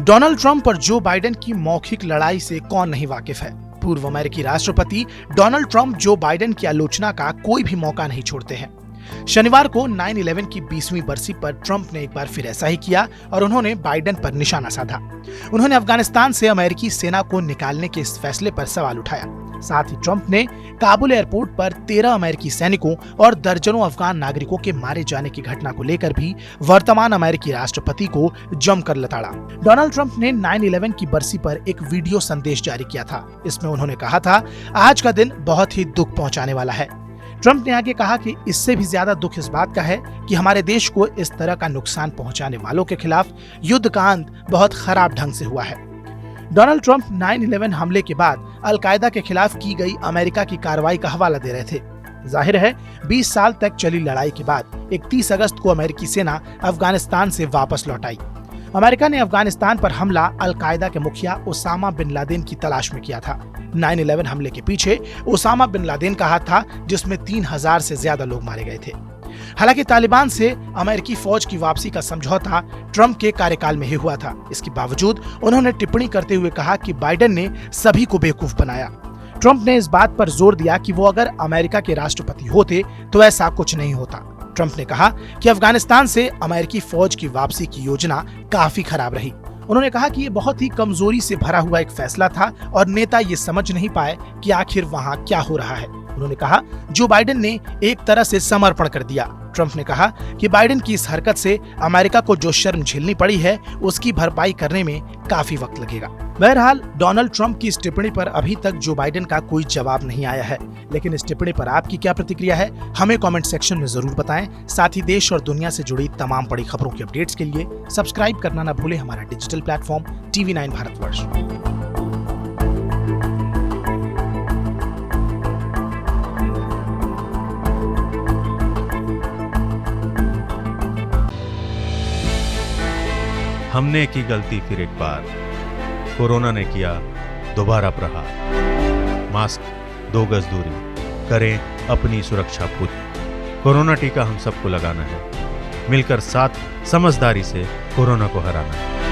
Donald Trump और Joe Biden की मौखिक लड़ाई से कौन नहीं वाकिफ है। पूर्व अमेरिकी राष्ट्रपति डोनाल्ड ट्रंप जो बाइडेन की आलोचना का कोई भी मौका नहीं छोड़ते हैं। शनिवार को 9/11 की 20वीं बरसी पर ट्रंप ने एक बार फिर ऐसा ही किया और उन्होंने बाइडेन पर निशाना साधा। उन्होंने अफगानिस्तान से अमेरिकी सेना को निकालने के इस फैसले पर सवाल उठाया। साथ ही ट्रंप ने काबुल एयरपोर्ट पर 13 अमेरिकी सैनिकों और दर्जनों अफगान नागरिकों के मारे जाने की घटना को लेकर भी वर्तमान अमेरिकी राष्ट्रपति को जमकर लताड़ा। डोनाल्ड ट्रंप ने 9/11 की बरसी पर एक वीडियो संदेश जारी किया था। इसमें उन्होंने कहा था, आज का दिन बहुत ही दुख पहुंचाने वाला है। ट्रंप ने आगे कहा कि इससे भी ज्यादा दुख इस बात का है कि हमारे देश को इस तरह का नुकसान पहुंचाने वालों के खिलाफ युद्ध का अंत बहुत खराब ढंग से हुआ है। डोनाल्ड ट्रंप 9/11 हमले के बाद अल-कायदा के खिलाफ की गई अमेरिका की कार्रवाई का हवाला दे रहे थे। जाहिर है 20 साल तक चली लड़ाई के बाद 31 अगस्त को अमेरिकी सेना अफगानिस्तान से वापस लौट आई। अमेरिका ने अफगानिस्तान पर हमला अल-कायदा के मुखिया ओसामा बिन लादेन की तलाश में किया था। 9/11 हमले के पीछे ओसामा बिन लादेन का हाथ था, जिसमें 3000 से ज्यादा लोग मारे गए थे। हालांकि तालिबान से अमेरिकी फौज की वापसी का समझौता ट्रंप के कार्यकाल में ही हुआ था। इसके बावजूद उन्होंने टिप्पणी करते हुए कहा कि बाइडेन ने सभी को बेवकूफ बनाया। ट्रंप ने इस बात पर जोर दिया कि वो अगर अमेरिका के राष्ट्रपति होते तो ऐसा कुछ नहीं होता। ट्रंप ने कहा कि अफगानिस्तान से अमेरिकी फौज की वापसी की योजना काफी खराब रही। उन्होंने कहा कि ये बहुत ही कमजोरी से भरा हुआ एक फैसला था और नेता ये समझ नहीं पाए कि आखिर वहाँ क्या हो रहा है। उन्होंने कहा, जो बाइडेन ने एक तरह से समर्पण कर दिया। ट्रंप ने कहा कि बाइडेन की इस हरकत से अमेरिका को जो शर्म झेलनी पड़ी है उसकी भरपाई करने में काफी वक्त लगेगा। बहरहाल डोनाल्ड ट्रंप की इस टिप्पणी पर अभी तक जो बाइडेन का कोई जवाब नहीं आया है, लेकिन इस टिप्पणी पर आपकी क्या प्रतिक्रिया है हमें कमेंट सेक्शन में जरूर बताएं। साथ ही देश और दुनिया से जुड़ी तमाम बड़ी खबरों की अपडेट्स के लिए सब्सक्राइब करना न भूलें हमारा डिजिटल प्लेटफॉर्म TV9 भारतवर्ष। हमने की गलती फिर एक बार, कोरोना ने किया दोबारा प्रहार। मास्क, 2 गज दूरी, करें अपनी सुरक्षा पूरी। कोरोना टीका हम सबको लगाना है, मिलकर साथ समझदारी से कोरोना को हराना है।